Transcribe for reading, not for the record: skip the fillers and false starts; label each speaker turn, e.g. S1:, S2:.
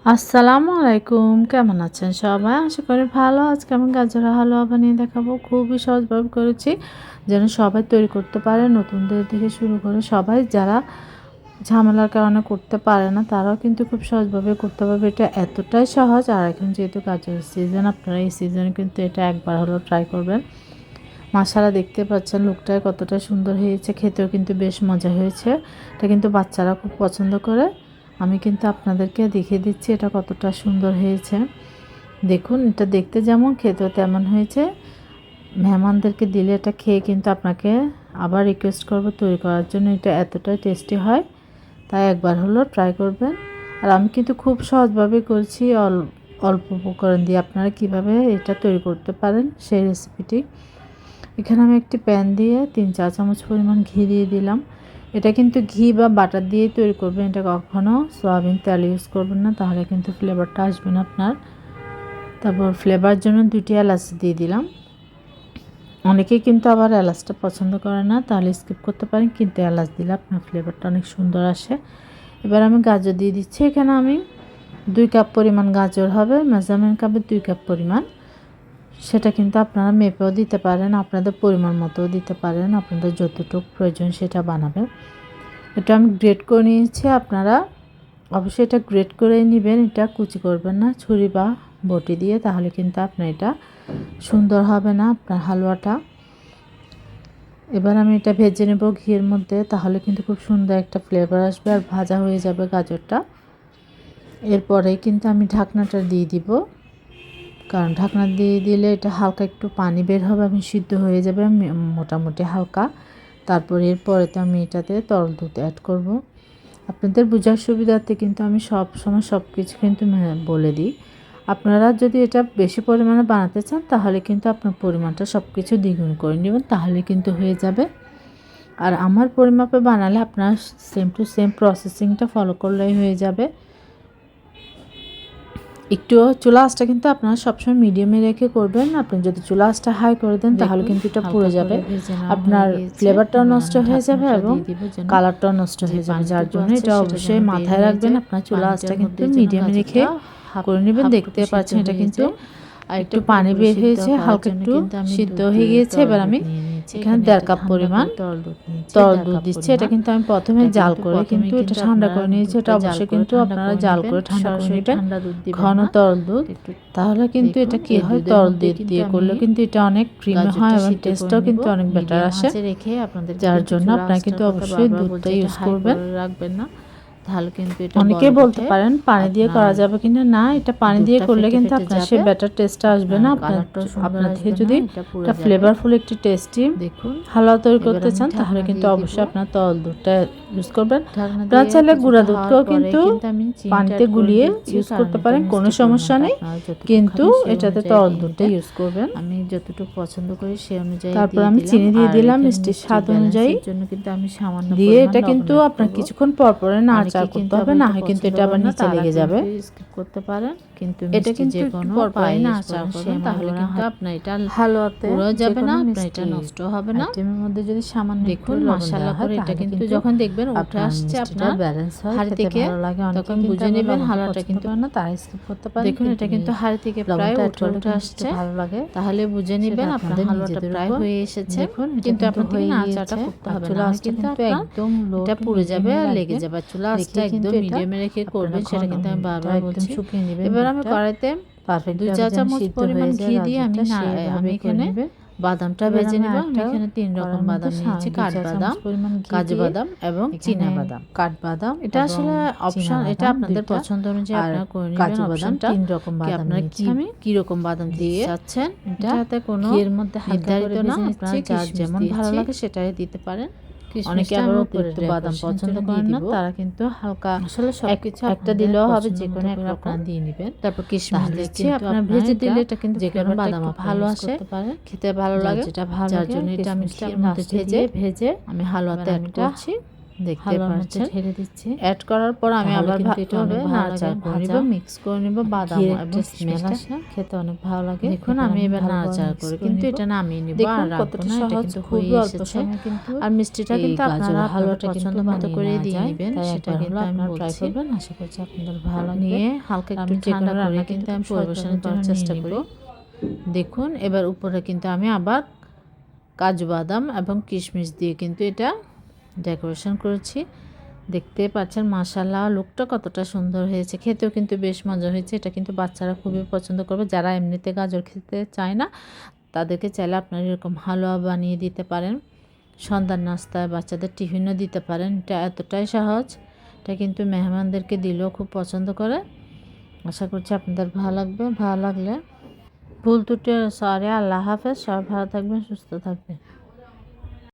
S1: আসসালামু আলাইকুম, কেমন আছেন সবাই? আশা করি ভালো। আজকে আমি গাজরের হালুয়া বানিয়ে দেখাবো। খুবই সহজভাবে করেছি, যেন সবাই তৈরি করতে পারে। নতুনদের থেকে শুরু করে সবাই যারা ঝামেলার কারণে করতে পারে না, তারাও কিন্তু খুব সহজভাবে করতে পারবে। এটা এতটাই সহজ। আর এখন যেহেতু গাজরের সিজন, আপনারা এই সিজনে কিন্তু এটা একবার হলেও ট্রাই করবেন। মাশাআল্লাহ, দেখতে পাচ্ছেন লুকটাই কতটা সুন্দর হয়েছে, খেতেও কিন্তু বেশ মজা হয়েছে। এটা কিন্তু বাচ্চারা খুব পছন্দ করে। আমি কিন্তু আপনাদেরকে দেখিয়ে দিচ্ছি এটা কতটা সুন্দর হয়েছে। দেখুন, এটা দেখতে যেমন খেতেও তেমন হয়েছে। মেহমানদেরকে দিলে এটা খেয়ে কিন্তু আপনাকে আবার রিকোয়েস্ট করব তৈরি করার জন্য। এটা এতটাই টেস্টি হয়, তাই একবার হলেও ট্রাই করবেন। আর আমি কিন্তু খুব সহজভাবে করছি, অল্প উপকরণ দিয়ে আপনারা কিভাবে এটা তৈরি করতে পারেন সেই রেসিপিটি। এখানে আমি একটি প্যান দিয়ে 3-4 চামচ পরিমাণ ঘি দিয়ে দিলাম। এটা কিন্তু ঘি বা বাটার দিয়ে তৈরি করবেন, এটা কখনও সয়াবিন তেল ইউজ করবেন না, তাহলে কিন্তু ফ্লেভারটা আসবে না আপনার। তারপর ফ্লেভার জন্য 2টি এলাচ দিয়ে দিলাম। অনেকেই কিন্তু আবার এলাচটা পছন্দ করে না, তাহলে স্কিপ করতে পারেন, কিন্তু এলাচ দিলে আপনার ফ্লেভারটা অনেক সুন্দর আসে। এবার আমি গাজর দিয়ে দিচ্ছি। এখানে আমি 2 কাপ পরিমাণ গাজর হবে, মেজারমেন্ট কাপে 2 কাপ পরিমাণ। সেটা কিন্তু আপনারা মেপেও দিতে পারেন, আপনাদের পরিমাণ মতোও দিতে পারেন, আপনাদের যতটুকু প্রয়োজন সেটা বানাবেন। এটা আমি গ্রেট করে নিয়েছি। আপনারা অবশ্যই এটা গ্রেট করে নেবেন, এটা কুচি করবেন না ছুরি বা বটি দিয়ে, তাহলে কিন্তু আপনার এটা সুন্দর হবে না আপনার হালুয়াটা। এবার আমি এটা ভেজে নেব ঘিয়ের মধ্যে, তাহলে কিন্তু খুব সুন্দর একটা ফ্লেভার আসবে আর ভাজা হয়ে যাবে গাজরটা। এরপরে কিন্তু আমি ঢাকনাটা দিয়ে দিব, কারণ ঢাকনা দিয়ে দিলে এটা হালকা একটু পানি বের হবে, আমি সিদ্ধ হয়ে যাবে মোটামুটি হালকা। তারপর এরপরে তো আমি এটাতে তরল দুধ অ্যাড করব। আপনাদের বোঝার সুবিধার্থে কিন্তু আমি সব সময় সব কিছু কিন্তু বলে দিই। আপনারা যদি এটা বেশি পরিমাণে বানাতে চান, তাহলে কিন্তু আপনার পরিমাণটা সব কিছু দ্বিগুণ করে নেবেন, তাহলে কিন্তু হয়ে যাবে। আর আমার পরিমাপে বানালে আপনার সেম টু সেম প্রসেসিংটা ফলো করলেই হয়ে যাবে। একটু চুলা আঁচটা কিন্তু আপনারা সবসময় মিডিয়ামে রেখে করবেন। আপনি যদি চুলা আঁচটা হাই করে দেন, তাহলে কিন্তু এটা পুড়ে যাবে, আপনার ফ্লেভারটাও নষ্ট হয়ে যাবে এবং কালারটাও নষ্ট হয়ে যাবে। যার জন্য এটা অবশ্যই মাথায় রাখবেন, আপনার চুলা আঁচটা কিন্তু মিডিয়ামে রেখে করে নেবেন। দেখতে পাচ্ছেন এটা কিন্তু একটু পানি বের হয়েছে, হালকা একটু সিদ্ধ হয়ে গিয়েছে। এবার আমি এখানে 1.5 কাপ পরিমাণ তরল দুধ দিচ্ছি। এটা কিন্তু আমি প্রথমে জাল করে কিন্তু এটা ঠান্ডা করে নিয়েছি। এটা অবশ্যই কিন্তু আপনারা জাল করে ঠান্ডা করে নেবেন, ঘন তরল দুধ। তাহলে কিন্তু এটা কি হয়, তরল দুধ দিয়ে করলে কিন্তু এটা অনেক ক্রিমি হয় এবং টেস্টটাও কিন্তু অনেক বেটার আসে। যার জন্য আপনারা কিন্তু অবশ্যই দুধটা ইউজ করবেন, রাখবেন না, তাহলে কিন্তু এটা অনেকেই বলতে পারেন পানি দিয়ে করা যাবে কিনা। না, এটা পানি দিয়ে করলে কিন্তু আপনার সে বেটার টেস্টটা আসবে না। আপনার থেকে যদি এটা ফ্লেভারফুল একটি টেস্টি দেখুন হালুয়া তৈরি করতে চান, তাহলে কিন্তু অবশ্যই আপনার তরল দুধটা ইউজ করবেন। আপনারা চাইলে গুঁড়া দুধকেও কিন্তু পানিতে গুলিয়ে ইউজ করতে পারেন, কোনো সমস্যা নেই, কিন্তু এটাতে তরল দুধটা ইউজ করবেন। আমি যতটুকু পছন্দ করি সেই অনুযায়ী তারপর আমি চিনি দিয়ে দিলাম মিষ্টির স্বাদ অনুযায়ী জন্য, কিন্তু আমি সামান্য দিয়ে এটা কিন্তু আপনার কিছুক্ষণ পর পরে নাড়াচাড়া করতে হবে, না হয় কিন্তু এটা আবার নিচে লেগে যাবে। স্কিপ করতে পারেন, কিন্তু এটা কিন্তু কোনো পরে নাড়াচাড়া করবেন, তাহলে কিন্তু আপনার এটা হালুয়াতে পুরো যাবে না, আপনার এটা নষ্ট হবে না। আইটেমের মধ্যে যদি সামান্য দেখুন মাশাআল্লাহ করে এটা কিন্তু যখন দেখবেন উঠে আসছে আপনার ব্যালেন্স হয়, হাড়ি থেকে তখন বুঝে নেবেন হালুয়াটা কিন্তু না, তাই স্কিপ করতে পারেন। দেখুন এটা কিন্তু হাড়ি থেকে প্রায় উঠে আসছে, ভালো লাগে, তাহলে বুঝে নেবেন আপনার হালুয়াটা প্রায় হয়ে এসেছে। দেখুন কিন্তু আপনাকে নাড়াচাড়া করতে হবে না, কিন্তু একদম এটা পুড়ে যাবে আর লেগে যাবে। চুলা আঁচটা একদম মিডিয়ামে রেখে করবেন, সেটা কিন্তু আমি বারবার বলছি। এবার আমি কড়াইতে 2 চা চামচ পরিমাণ ঘি দিয়ে আমি এখানে বাদামটা ভেজে নেব। আমি এখানে 3 রকম বাদাম নিয়েছি, কাঠবাদাম, কাজু বাদাম এবং চীনা বাদাম। কাঠবাদাম এটা আসলে অপশন, এটা আপনাদের পছন্দ অনুযায়ী আপনারা করে নেবেন। কাজু বাদাম 3 রকম বাদাম নিয়েছি আমি। কি রকম বাদাম দিয়ে চাচ্ছেন, এটাতে কোনো এর মধ্যে নির্ধারিত না, আপনারা যার যেমন ভালো লাগে সেটাই দিতে পারেন। অনেকে আবার অতিরিক্ত বাদাম পছন্দ করেন না, তারা কিন্তু হালকা আসলে সবকিছু একটা দিলেও হবে, যে কোনো একটা আপনারা দিয়ে নেবেন। তারপর কিশমিশ দিচ্ছি, আপনারা ভেজে দিলে এটা কিন্তু যে কোনো বাদাম ভালো আসে, খেতে ভালো লাগে, যেটা ভালো, যার জন্য এটা আমি ঘিয়ের মধ্যে ভেজে আমি হালুয়াতে অ্যাড করছি। দেখতে পাচ্ছেন ঢেলে দিচ্ছি। অ্যাড করার পর আমি আবার ভালোভাবে নাড়াচাড়া করে নিব, মিক্স করে নিব। বাদাম এবং স্মেল আসে, খেতে অনেক ভালো লাগে। দেখুন আমি এবার নাড়াচাড়া করে কিন্তু এটা নামিয়ে নিব। আর কতটা সহজ, খুবই অল্প সময় কিন্তু। আর মিষ্টিটা কিন্তু আপনারা হালুয়াটা পছন্দ মতো করে দিয়ে নেবেন, সেটা কিন্তু আপনারা ট্রাই করবেন। আশা করছি আপনাদের ভালো লাগবে। নিয়ে হালকা একটু ঠান্ডা করে কিন্তু আমি পরিবেশনের জন্য চেষ্টা করি। দেখুন এবার উপরে কিন্তু আমি আবার কাজু বাদাম এবং কিশমিশ দিয়ে কিন্তু এটা ডেকোরেশন করেছি। দেখতে পাচ্ছেন মাশাআল্লাহ লুকটা কতটা সুন্দর হয়েছে, খেতেও কিন্তু বেশ মজা হয়েছে। এটা কিন্তু বাচ্চারা খুবই পছন্দ করবে, যারা এমনিতে গাজর খেতে চায় না তাদেরকে চাইলে আপনারা এরকম হালুয়া বানিয়ে দিতে পারেন। সন্ধ্যার নাস্তায় বাচ্চাদের টিফিনও দিতে পারেন। এটা এতটাই সহজ, এটা কিন্তু মেহমানদেরকে দিলেও খুব পছন্দ করে। আশা করছি আপনাদের ভালো লাগবে। ভালো লাগলে ভুল ত্রুটি সরি, আল্লাহ হাফেজ। সবাই ভালো থাকবেন, সুস্থ থাকবেন।